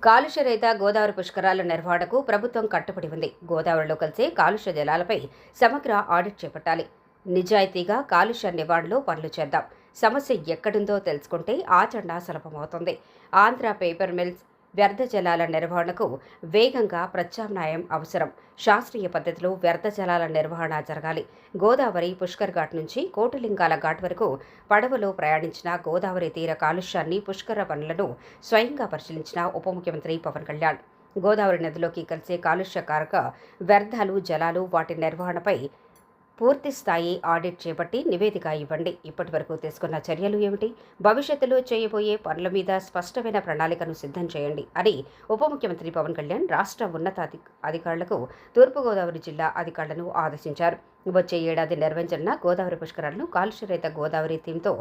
కాలుష్య రహిత గోదావరి పుష్కరాల నిర్వహణకు ప్రభుత్వం కట్టుబడి ఉంది. గోదావరిలో కలిసే కాలుష్య జలాలపై సమగ్ర ఆడిట్ చేపట్టాలి. నిజాయితీగా కాలుష్య నివారణలో పనులు చేద్దాం. సమస్య ఎక్కడుందో తెలుసుకుంటే ఆచరణ సులభమవుతుంది. ఆంధ్ర పేపర్ మిల్స్ వ్యర్థ జలాల నిర్వహణకు వేగంగా ప్రత్యామ్నాయం అవసరం. శాస్త్రీయ పద్ధతిలో వ్యర్థ జలాల నిర్వహణ జరగాలి. గోదావరి పుష్కర్ ఘాట్ నుంచి కోటిలింగాల ఘాట్ వరకు పడవలో ప్రయాణించిన గోదావరి తీర కాలుష్యాన్ని, పుష్కర పనులను స్వయంగా పరిశీలించిన ఉప ముఖ్యమంత్రి పవన్ కళ్యాణ్ గోదావరి నదిలోకి కలిసే కాలుష్యకారక వ్యర్థాలు, జలాలు, వాటి నిర్వహణపై పూర్తి స్థాయి ఆడిట్ చేపట్టి నివేదిక ఇవ్వండి. ఇప్పటి వరకు తీసుకున్న చర్యలు ఏమిటి, భవిష్యత్తులో చేయబోయే పనుల మీద స్పష్టమైన ప్రణాళికను సిద్ధం చేయండి అని ఉప ముఖ్యమంత్రి పవన్ కళ్యాణ్ రాష్ట్ర ఉన్నత అధికారులకు, తూర్పుగోదావరి జిల్లా అధికారులను ఆదేశించారు. వచ్చే ఏడాది నిర్వహించనున్న గోదావరి పుష్కరాలను కాలుష్యరహిత గోదావరి థీమ్తో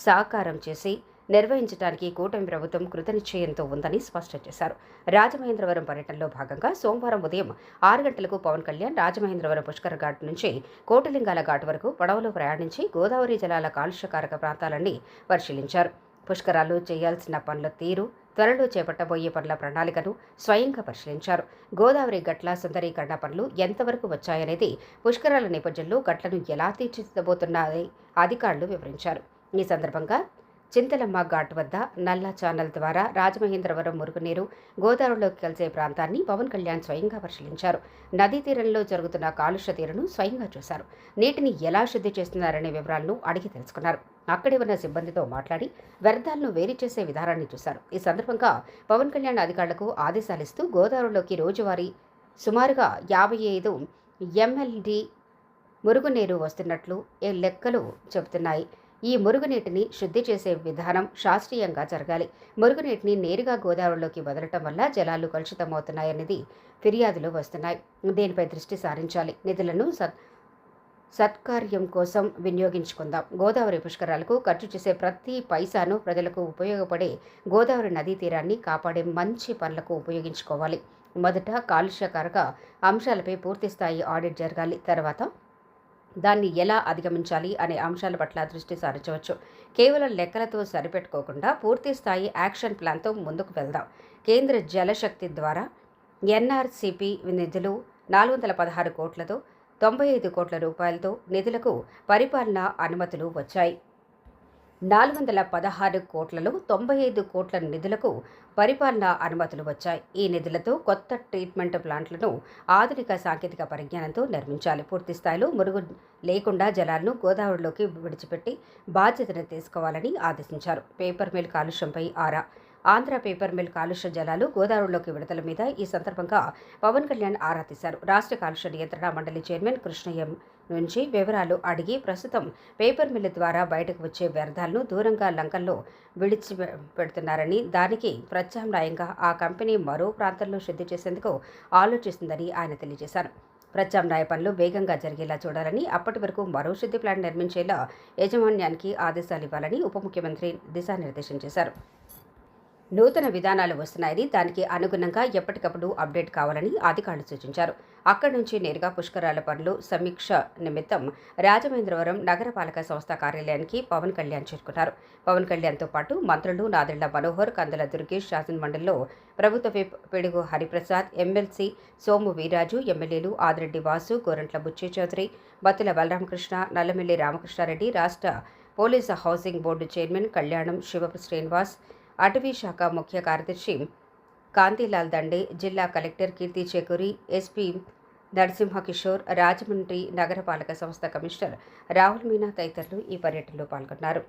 సాకారం చేసి నిర్వహించడానికి కూటమి ప్రభుత్వం కృతనిశ్చయంతో ఉందని స్పష్టం చేశారు. రాజమహేంద్రవరం పర్యటనలో భాగంగా సోమవారం ఉదయం 6 గంటలకు పవన్ కళ్యాణ్ రాజమహేంద్రవరం పుష్కర్ ఘాట్ నుంచి కోటిలింగాల ఘాట్ వరకు పడవలో ప్రయాణించి గోదావరి జలాల కాలుష్యకారక ప్రాంతాలన్నీ పరిశీలించారు. పుష్కరాలు చేయాల్సిన పనుల తీరు, త్వరలో చేపట్టబోయే పనుల ప్రణాళికను స్వయంగా పరిశీలించారు. గోదావరి గట్ల సుందరీకరణ పనులు ఎంతవరకు వచ్చాయనేది, పుష్కరాల నేపథ్యంలో గట్లను ఎలా తీర్చిదిద్దబోతున్నాయని అధికారులు వివరించారు. ఈ సందర్భంగా చింతలమ్మ ఘాట్ వద్ద నల్ల ఛానల్ ద్వారా రాజమహేంద్రవరం మురుగునీరు గోదావరిలోకి కలిసే ప్రాంతాన్ని పవన్ కళ్యాణ్ స్వయంగా పరిశీలించారు. నదీ తీరంలో జరుగుతున్న కాలుష్య తీరును స్వయంగా చూశారు. నీటిని ఎలా శుద్ధి చేస్తున్నారనే వివరాలను అడిగి తెలుసుకున్నారు. అక్కడే ఉన్న సిబ్బందితో మాట్లాడి వ్యర్థాలను వేరు చేసే విధానాన్ని చూశారు. ఈ సందర్భంగా పవన్ కళ్యాణ్ అధికారులకు ఆదేశాలిస్తూ గోదావరిలోకి రోజువారీ సుమారుగా 55 MLD మురుగునీరు వస్తున్నట్లు లెక్కలు చెబుతున్నాయి. ఈ మురుగునీటిని శుద్ధి చేసే విధానం శాస్త్రీయంగా జరగాలి. మురుగునీటిని నేరుగా గోదావరిలోకి వదలటం వల్ల జలాలు కలుషితమవుతున్నాయనేది ఫిర్యాదులు వస్తున్నాయి. దీనిపై దృష్టి సారించాలి. నిధులను సత్కార్యం కోసం వినియోగించుకుందాం. గోదావరి పుష్కరాలకు ఖర్చు చేసే ప్రతి పైసాను ప్రజలకు ఉపయోగపడే గోదావరి నదీ తీరాన్ని కాపాడే మంచి పనులకు ఉపయోగించుకోవాలి. మొదట కాలుష్యకారక అంశాలపై పూర్తి స్థాయి ఆడిట్ జరగాలి. తర్వాత దాన్ని ఎలా అధిగమించాలి అనే అంశాల పట్ల దృష్టి సారించవచ్చు. కేవలం లెక్కలతో సరిపెట్టుకోకుండా పూర్తి స్థాయి యాక్షన్ ప్లాన్తో ముందుకు వెళ్దాం. కేంద్ర జలశక్తి ద్వారా NRCP నిధులు 416 కోట్లతో 95 కోట్ల రూపాయలతో నిధులకు పరిపాలనా అనుమతులు వచ్చాయి. 416 కోట్లలో 95 కోట్ల నిధులకు పరిపాలనా అనుమతులు వచ్చాయి. ఈ నిధులతో కొత్త ట్రీట్మెంట్ ప్లాంట్లను ఆధునిక సాంకేతిక పరిజ్ఞానంతో నిర్మించాలి. పూర్తి స్థాయిలో మురుగు లేకుండా జలాలను గోదావరిలోకి విడిచిపెట్టి బాధ్యతను తీసుకోవాలని ఆదేశించారు. పేపర్ మిల్ కాలుష్యంపై ఆరా. ఆంధ్ర పేపర్ మిల్ కాలుష్య జలాలు గోదావరిలోకి విడుదల మీద ఈ సందర్భంగా పవన్ కళ్యాణ్ ఆరా తీశారు. రాష్ట్ర కాలుష్య నియంత్రణ మండలి చైర్మన్ కృష్ణయ్య నుంచి వివరాలు అడిగి ప్రస్తుతం పేపర్ మిల్ ద్వారా బయటకు వచ్చే వ్యర్థాలను దూరంగా లంకల్లో విడిచిపెడుతున్నారని, దానికి ప్రత్యామ్నాయంగా ఆ కంపెనీ మరో ప్రాంతంలో శుద్ధి చేసేందుకు ఆలోచిస్తుందని ఆయన తెలియజేశారు. ప్రత్యామ్నాయ పనులు వేగంగా జరిగేలా చూడాలని, అప్పటి వరకు మరో శుద్ధి ప్లాంట్ నిర్మించేలా యాజమాన్యానికి ఆదేశాలు ఇవ్వాలని ఉప ముఖ్యమంత్రి దిశానిర్దేశం చేశారు. నూతన విధానాలు వస్తున్నాయని, దానికి అనుగుణంగా ఎప్పటికప్పుడు అప్డేట్ కావాలని అధికారులు సూచించారు. అక్కడి నుంచి నేరుగా పుష్కరాల పనులు సమీక్ష నిమిత్తం రాజమహేంద్రవరం నగరపాలక సంస్థ కార్యాలయానికి పవన్ కళ్యాణ్ చేరుకున్నారు. పవన్ కళ్యాణ్తో పాటు మంత్రులు నాదెళ్ల మనోహర్, కందుల దుర్గేష్, శాసనమండలిలో ప్రభుత్వ విప్ పిడుగు హరిప్రసాద్, ఎమ్మెల్సీ సోము వీర్రాజు, ఎమ్మెల్యేలు ఆదిరెడ్డి వాసు, గోరంట్ల బుచ్చి చౌదరి, బత్తుల బలరామకృష్ణ, నల్లమిల్లి రామకృష్ణారెడ్డి, రాష్ట్ర పోలీసు హౌసింగ్ బోర్డు చైర్మన్ కళ్యాణం శివపు శ్రీనివాస్, అటవీ శాఖ ముఖ్య కార్యదర్శి కాంతిలాల్ దండే, జిల్లా కలెక్టర్ కీర్తి చేకూరి, ఎస్పీ నరసింహకిషోర్, రాజమండ్రి నగరపాలక సంస్థ కమిషనర్ రాహుల్ మీనా తదితరులు ఈ పర్యటనలో పాల్గొన్నారు.